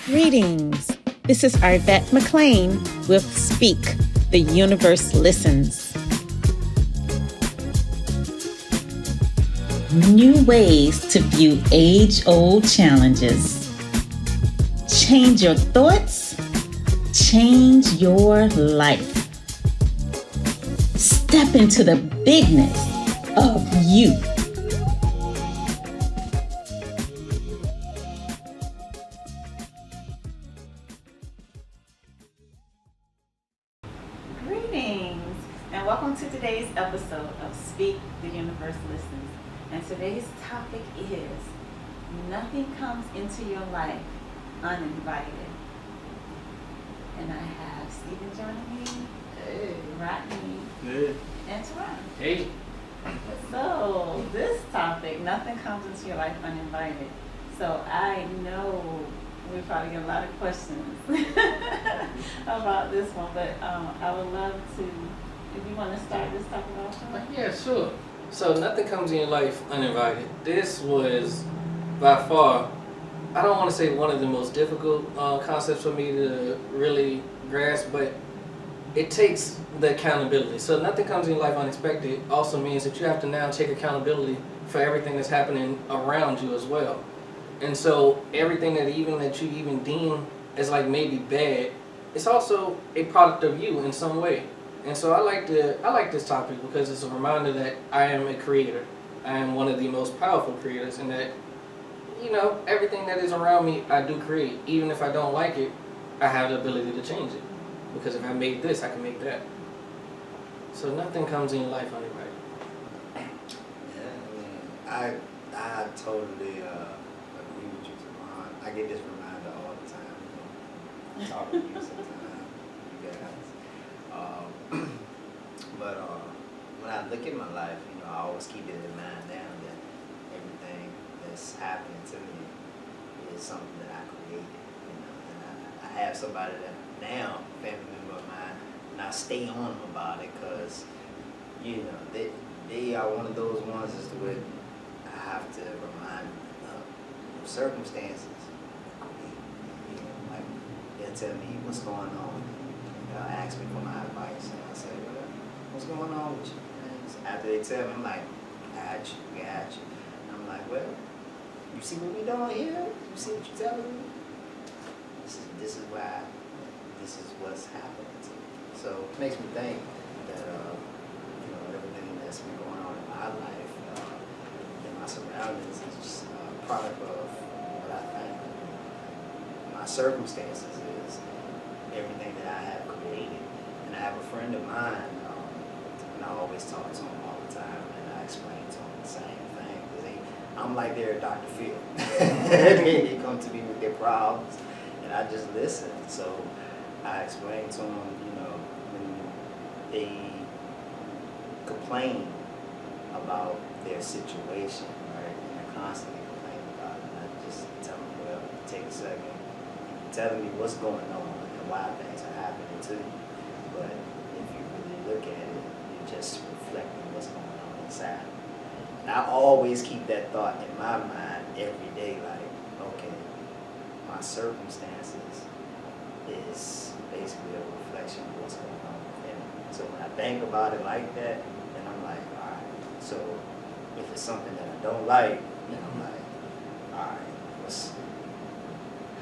Greetings. This is Yvette McLean with Speak, the Universe Listens. New ways to view age-old challenges. Change your thoughts, change your life. Step into the bigness of you. Greetings, and welcome to today's episode of Speak, the Universe Listens. And today's topic is nothing comes into your life uninvited. And I have Stephen joining me, Hey. Rodney, Hey. and Teron. Hey. So this topic, nothing comes into your life uninvited. So I know we probably get a lot of questions about this one, but I would love to, if you want to start this topic off. Yeah, sure. So nothing comes in your life uninvited. This was by far, I don't want to say one of the most difficult concepts for me to really grasp, but it takes the accountability. So nothing comes in your life unexpected also means that you have to now take accountability for everything that's happening around you as well. And so everything that you even deem as like maybe bad, it's also a product of you in some way. And so I like this topic because it's a reminder that I am a creator. I am one of the most powerful creators, and that, you know, everything that is around me, I do create. Even if I don't like it, I have the ability to change it. Because if I made this, I can make that. So nothing comes in your life uninvited. Yeah, I totally agree with you, Teron. I get this reminder all the time. You know, talking to you sometimes, you guys. But when I look at my life, you know, I always keep it in mind now that everything that's happening to me is something that I created. You know, and I have somebody that now, family member of mine, and I stay on them about it because, you know, they are one of those ones as to where I have to remind them of circumstances. You know, like they'll tell me what's going on. They'll ask me for my advice, and I say, well, what's going on with you? And after they tell me, I'm like, got you. And I'm like, well, you see what we doing here? You see what you're telling me? This is why. This is what's happening to me. So it makes me think that you know, everything that's been going on in my life, in my surroundings, is just a product of what I think. My circumstances is everything that I have created. And I have a friend of mine, and I always talk to him all the time, and I explain to him the same thing. I'm like their Dr. Phil. They come to me with their problems, and I just listen. So I explained to them, you know, when they complain about their situation, right, and they're constantly complaining about it, and I just tell them, well, take a second, you're telling me what's going on and why things are happening to you, but if you really look at it, you're just reflecting what's going on inside. And I always keep that thought in my mind every day, like, okay, my circumstances is basically a reflection of what's going on within me. So when I think about it like that, then I'm like, all right, so if it's something that I don't like, then I'm like, all right,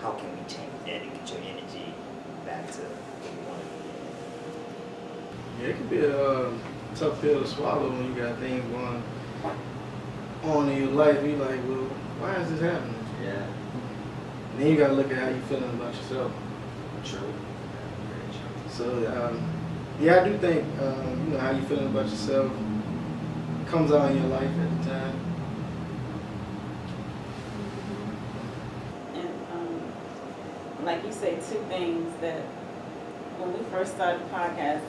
how can we change that and get your energy back to where you want to be? Yeah, it can be a tough pill to swallow when you got things going on in your life. You're like, well, why is this happening? Yeah. And then you got to look at how you're feeling about yourself. True. So, yeah, I do think, you know, how you feeling about yourself comes out in your life at the time. And like you say, two things that when we first started the podcast,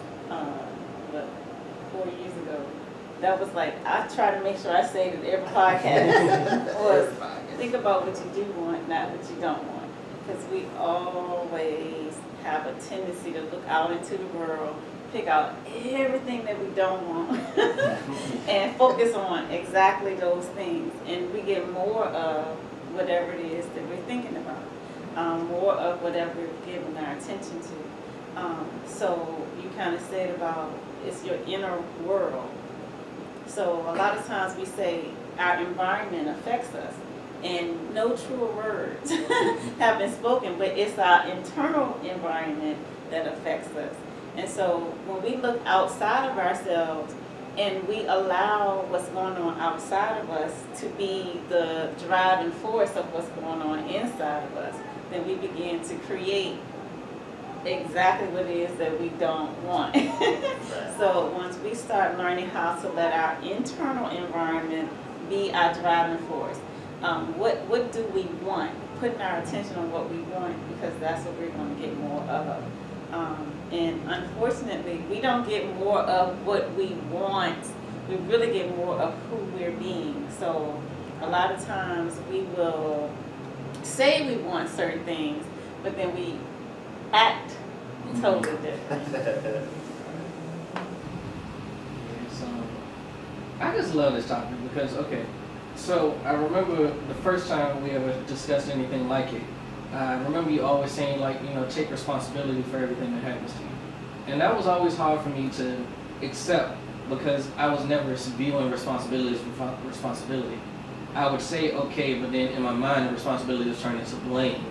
4 years ago, that was like, I try to make sure I say that every podcast was think about what you do want, not what you don't want. Because we always have a tendency to look out into the world, pick out everything that we don't want, and focus on exactly those things. And we get more of whatever it is that we're thinking about. more of whatever we're giving our attention to. So you kind of said about it's your inner world. So a lot of times we say our environment affects us, and no truer words have been spoken, but it's our internal environment that affects us. And so when we look outside of ourselves and we allow what's going on outside of us to be the driving force of what's going on inside of us, then we begin to create exactly what it is that we don't want. So once we start learning how to let our internal environment be our driving force, what do we want? Putting our attention on what we want, because that's what we're going to get more of. And unfortunately, we don't get more of what we want. We really get more of who we're being. So a lot of times we will say we want certain things, but then we act totally different. I just love this topic because, okay, so I remember the first time we ever discussed anything like it. I remember you always saying, like, take responsibility for everything that happens to you. And that was always hard for me to accept because I was never viewing responsibility as responsibility. I would say, okay, but then in my mind, the responsibility was turning into blame.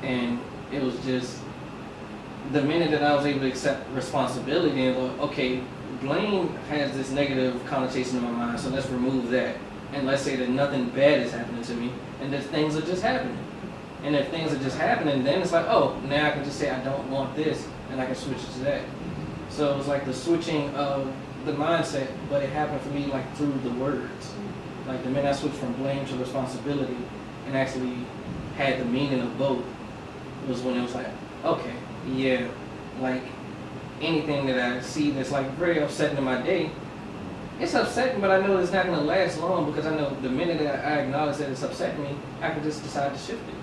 And it was just, the minute that I was able to accept responsibility and like, okay, blame has this negative connotation in my mind, so let's remove that. And let's say that nothing bad is happening to me and that things are just happening. And if things are just happening, then it's like, oh, now I can just say I don't want this and I can switch to that. So it was like the switching of the mindset, but it happened for me like through the words. Like the minute I switched from blame to responsibility and actually had the meaning of both was when it was like, okay, yeah, like anything that I see that's like very upsetting in my day, it's upsetting, but I know it's not going to last long because I know the minute that I acknowledge that it's upsetting me, I can just decide to shift it.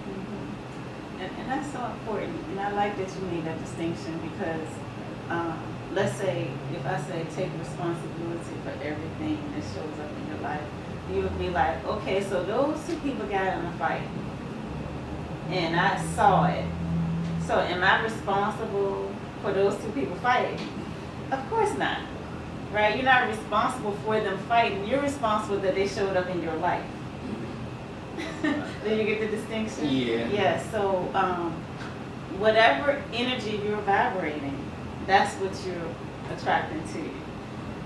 And that's so important. And I like that you made that distinction because let's say, if I say take responsibility for everything that shows up in your life, you would be like, okay, so those two people got in a fight and I saw it. So am I responsible for those two people fighting? Of course not. Right? You're not responsible for them fighting. You're responsible that they showed up in your life. Do you get the distinction? Yeah. Yeah. So whatever energy you're vibrating, that's what you're attracting to you.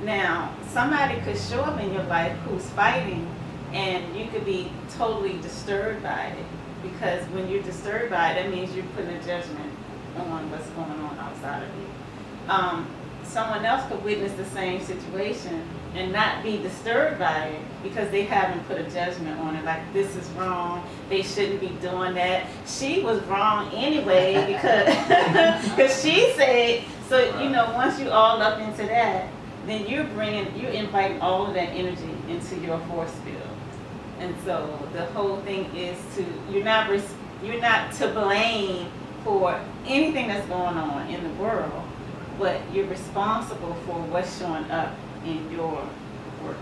Now, somebody could show up in your life who's fighting, and you could be totally disturbed by it. Because when you're disturbed by it, that means you're putting a judgment on what's going on outside of you. Someone else could witness the same situation and not be disturbed by it because they haven't put a judgment on it, like this is wrong, they shouldn't be doing that. She was wrong anyway because she said, so once you all up into that, then you're inviting all of that energy into your force field. And so the whole thing is you're not to blame for anything that's going on in the world, but you're responsible for what's showing up in your work.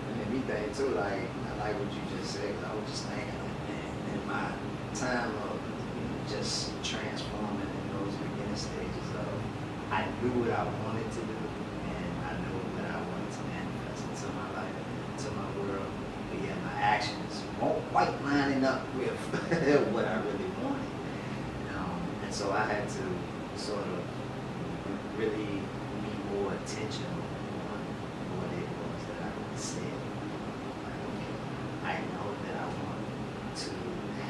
And then me think too, like, I like what you just said, 'cause I was just thinking, man, in my time of just transforming in those beginning stages of, I knew what I wanted to do, and I knew what I wanted to manifest into my life, into my world, but yet my actions weren't quite lining up with what I really wanted. And so I had to sort of really be more intentional on what it was that I said. Like, okay, I know that I want to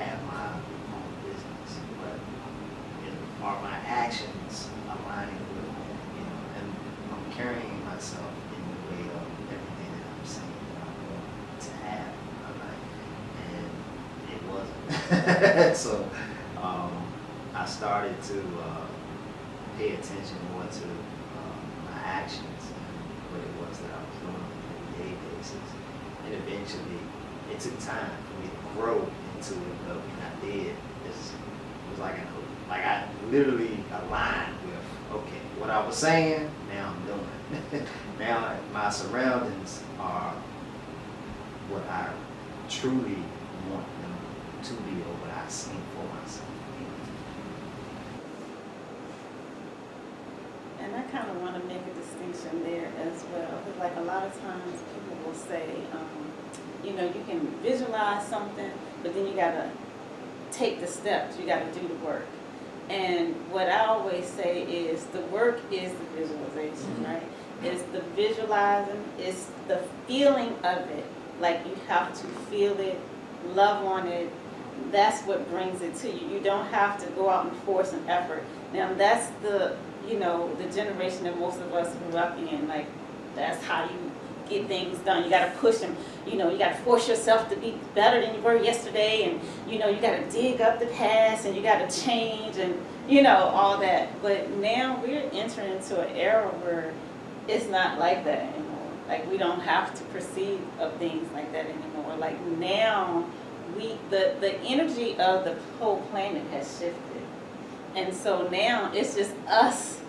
have my own business, but are my actions aligning with, and I'm carrying myself in the way of everything that I'm saying that I want to have in my life, and it wasn't. So I started to pay attention more to my actions and what it was that I was doing on a everyday basis. And eventually, it took time for me to grow into it, but when I did, it was like I literally aligned with, okay, what I was saying, now I'm doing. Now my surroundings are what I truly want them seen for myself. And I kind of want to make a distinction there as well, because like a lot of times people will say, you know, you can visualize something, but then you got to take the steps, you got to do the work. And what I always say is the work is the visualization, right? It's the visualizing, it's the feeling of it. Like you have to feel it, love on it. That's what brings it to you. You don't have to go out and force an effort. Now that's the, you know, the generation that most of us grew up in. Like that's how you get things done. You got to push them. You know, you got to force yourself to be better than you were yesterday, and you know, you got to dig up the past, and you got to change, and you know, all that. But now we're entering into an era where it's not like that anymore. Like we don't have to perceive of things like that anymore. Like now, the energy of the whole planet has shifted, and so now it's just us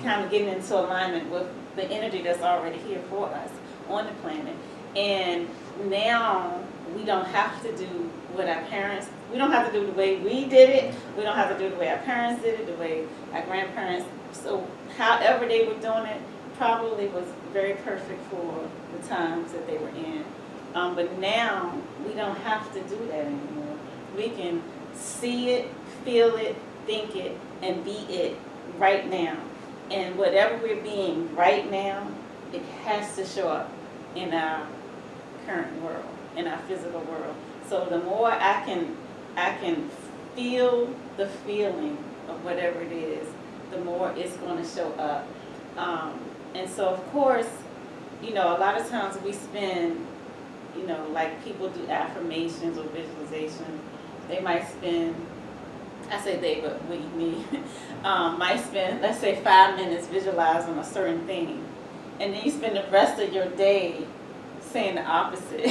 kind of getting into alignment with the energy that's already here for us on the planet. And now we don't have to do what our parents, we don't have to do the way we did it. We don't have to do the way our parents did it, the way our grandparents. So however they were doing it probably was very perfect for the times that they were in. But now we don't have to do that anymore. We can see it, feel it, think it, and be it right now. And whatever we're being right now, it has to show up in our current world, in our physical world. So the more I can feel the feeling of whatever it is, the more it's going to show up. And so of course, you know, a lot of times we spend, you know, like people do affirmations or visualization. They might spend, I say they, but we, me, might spend, let's say 5 minutes visualizing a certain thing. And then you spend the rest of your day saying the opposite.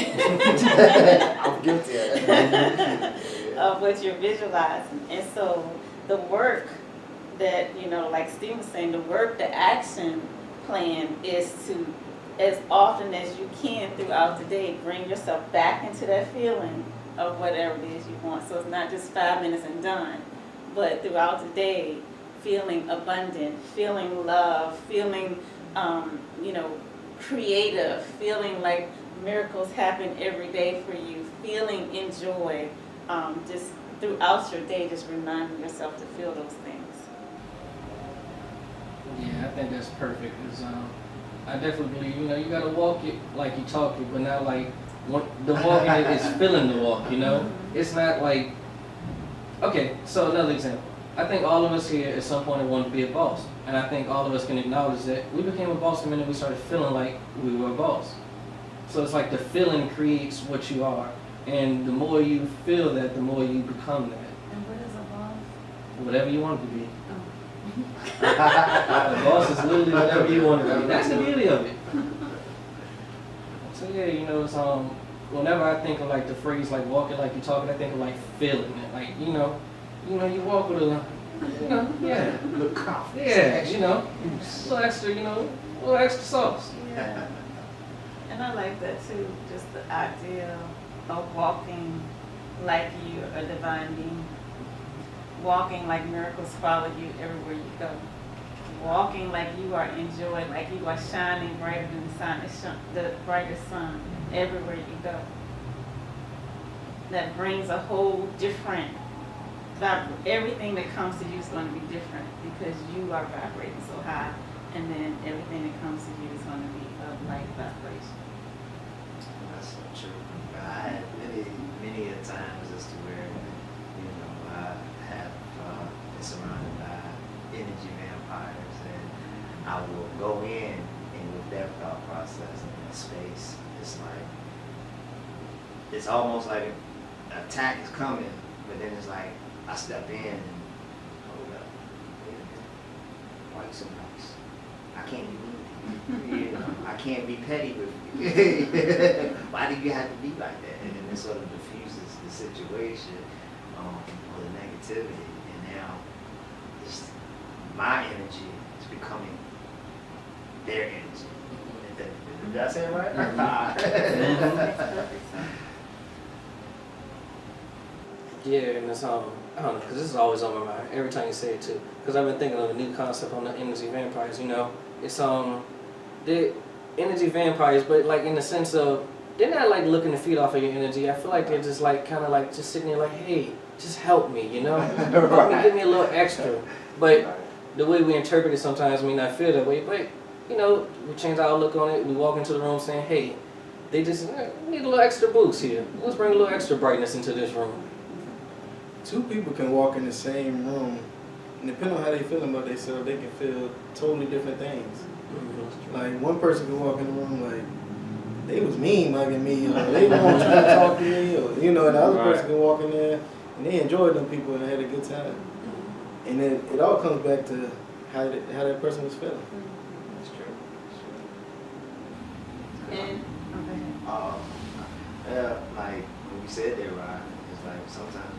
I'm guilty of that. Of what you're visualizing. And so the work that, you know, like Steve was saying, the work, the action plan is to, as often as you can throughout the day, bring yourself back into that feeling of whatever it is you want. So it's not just 5 minutes and done, but throughout the day, feeling abundant, feeling love, feeling, you know, creative, feeling like miracles happen every day for you, feeling in joy, just throughout your day, just reminding yourself to feel those things. Yeah, I think that's perfect. I definitely believe, you know, you gotta walk it like you talk it, but not like the walking it is feeling the walk, you know? It's not like, okay, so another example. I think all of us here at some point want to be a boss. And I think all of us can acknowledge that we became a boss the minute we started feeling like we were a boss. So it's like the feeling creates what you are. And the more you feel that, the more you become that. And what is a boss? Whatever you want it to be. A boss is literally whatever you want it to be. That's the beauty of it. So yeah, you know, it's whenever I think of like the phrase like walking like you're talking, I think of like feeling it. Like, you know, you walk with a, you know, yeah. Look confident. Yeah, you know, a little extra, you know, a little extra sauce. Yeah. And I like that too, just the idea of walking like you're a divine being. Walking like miracles follow you everywhere you go. Walking like you are enjoyed, like you are shining brighter than the sun, the brightest sun everywhere you go. That brings a whole different vibe. Everything that comes to you is going to be different because you are vibrating so high, and then everything that comes to you is going to be of light vibration. That's so true. I had many a times as to where, you know, I have been surrounded by energy vampires, and I will go in and with their thought process in that space, it's like, it's almost like an attack is coming, but then it's like, I step in and hold up, wait a minute, why you so nice? I can't be mean. You know, I can't be petty with you. Why do you have to be like that? And then it sort of diffuses the situation or the negativity. And now it's my energy is becoming their energy. Did I say it right? Yeah, and it's I don't know, because this is always on my mind every time you say it too. Because I've been thinking of a new concept on the energy vampires. You know, it's the energy vampires, but like in the sense of they're not like looking to feed off of your energy. I feel like they're just like kind of like just sitting there like, hey, just help me, you know, help me, give me a little extra. But the way we interpret it sometimes may not feel that way. But you know, we change our outlook on it. We walk into the room saying, hey, they just need a little extra boost here. Let's bring a little extra brightness into this room. Two people can walk in the same room, and depending on how they feel about themselves, they can feel totally different things. Mm-hmm. Like one person can walk in the room like they was mean mugging me, or they weren't trying to talk to me, or you know, and the other person can walk in there and they enjoyed them people and had a good time. And then it all comes back to how that person was feeling. That's true. And Like when you said that, Ryan, it's like sometimes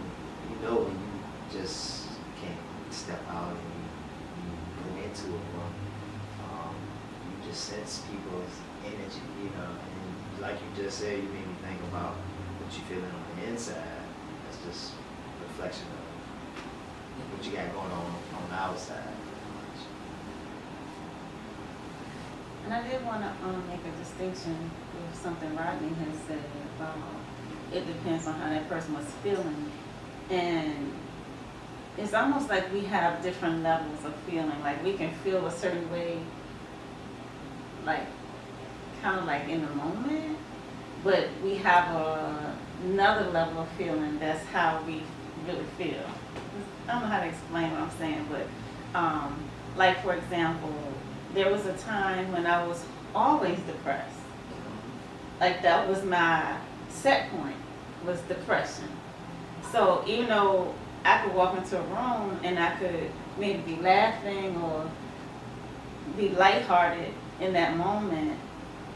you know when you just can't step out and you go into a room, you just sense people's energy, you know, and like you just said, you made me think about what you're feeling on the inside. That's just a reflection of what you got going on the outside. And I did want to make a distinction with something Rodney has said about it depends on how that person was feeling. And it's almost like we have different levels of feeling. Like we can feel a certain way, like kind of like in the moment, but we have another level of feeling that's how we really feel. I don't know how to explain what I'm saying, but like for example, there was a time when I was always depressed. Like that was my set point, was depression. So even though I could walk into a room and I could maybe be laughing or be lighthearted in that moment,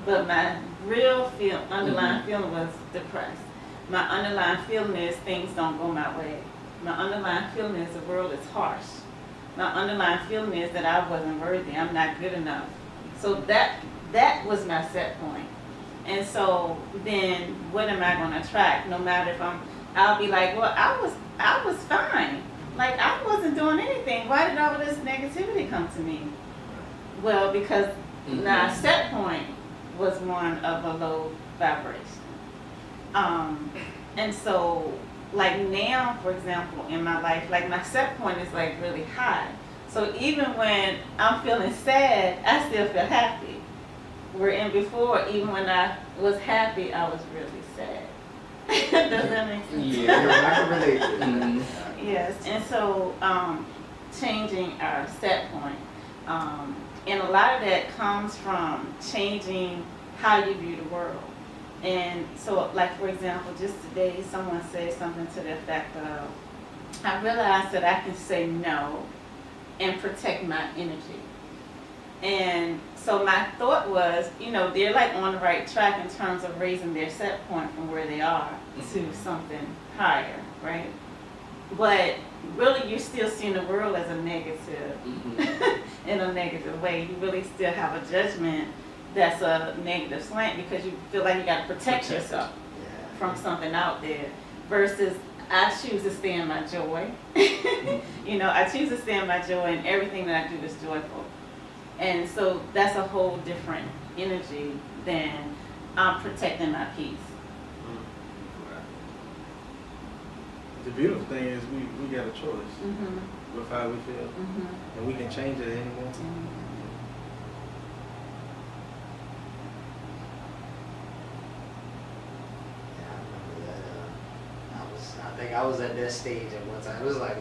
but my real underlying feeling was depressed. My underlying feeling is things don't go my way. My underlying feeling is the world is harsh. My underlying feeling is that I wasn't worthy, I'm not good enough. So that was my set point. And so then what am I going to attract? No matter if I'll be like, well, I was fine. Like I wasn't doing anything. Why did all this negativity come to me? Well, because my set point was one of a low vibration. And so like now, for example, in my life, like my set point is like really high. So even when I'm feeling sad, I still feel happy. Where before, even when I was happy, I was really sad. Does that make sense? Yeah, I can relate to that. Yes, and so changing our set point. And a lot of that comes from changing how you view the world. And so, like for example, just today, someone said something to the effect of, I realized that I can say no and protect my energy. And so my thought was, you know, they're like on the right track in terms of raising their set point from where they are to something higher, right? But really, you're still seeing the world as a negative, in a negative way. You really still have a judgment that's a negative slant because you feel like you got to protect yourself from something out there. Versus, I choose to stay in my joy. You know, I choose to stay in my joy, and everything that I do is joyful. And so that's a whole different energy than I'm protecting my peace. The beautiful thing is we got a choice with how we feel, and we can change it at any moment. I think I was at that stage at one time. It was like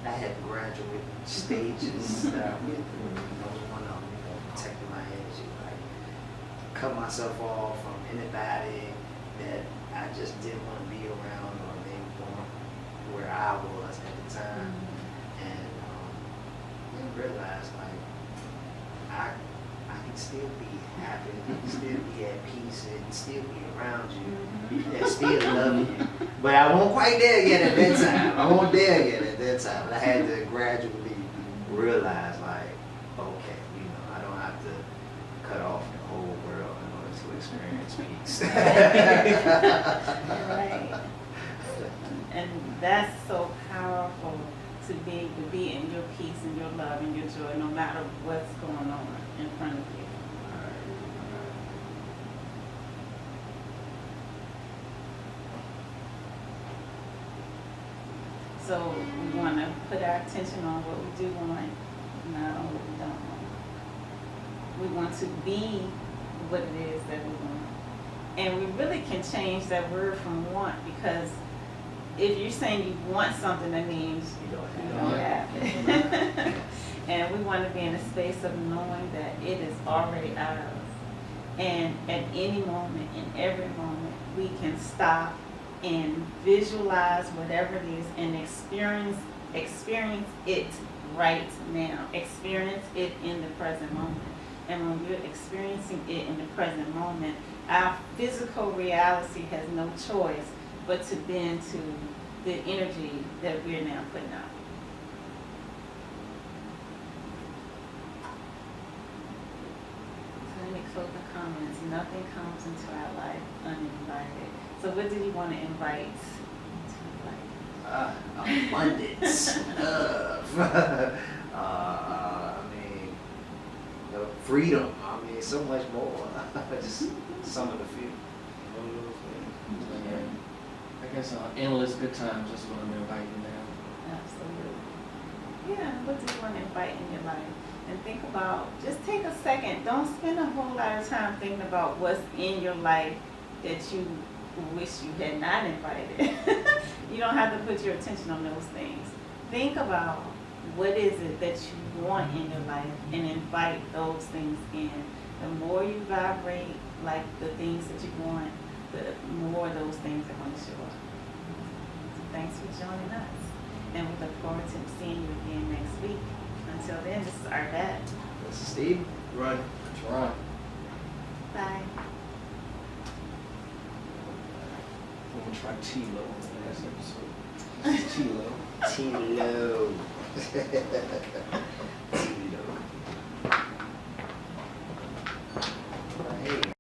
I had graduate stages that I went through. That was one of them, you know, protecting my energy, like cut myself off from anybody that I just didn't want to be around, or they weren't where I was at the time, and realized like I can still be happy, I can still be at peace, and still be around you, and still love you. But I wasn't quite there yet at that time. I wasn't there yet at that time. I had to gradually realize, like, okay, you know, I don't have to cut off the whole world in order to experience peace. Right. And that's so powerful to be able to be in your peace and your love and your joy no matter what's going on in front of you. So we want to put our attention on what we do want, not on what we don't want. We want to be what it is that we want. And we really can change that word from want, because if you're saying you want something, that means you don't have it. And we want to be in a space of knowing that it is already ours. And at any moment, in every moment, we can stop and visualize whatever it is and experience it right now. Experience it in the present moment. And when we're experiencing it in the present moment, our physical reality has no choice but to bend to the energy that we're now putting out. So any closing comments? Nothing comes into our life uninvited. So what do you want to invite to life? Abundance, love. I mean, freedom. I mean, so much more. Just some of the few. Yeah. I guess endless good times. That's what I'm inviting now. Absolutely. Yeah, what do you want to invite in your life? And think about, just take a second. Don't spend a whole lot of time thinking about what's in your life that you wish you had not invited. You don't have to put your attention on those things. Think about what is it that you want in your life and invite those things in. The more you vibrate like the things that you want, the more those things are going to show up. So thanks for joining us. And we look forward to seeing you again next week. Until then, this is Arvette. This is Steve. Right. That's right. Bye. I'm gonna try T-Lo on the last episode. This is T-Lo. Tilo.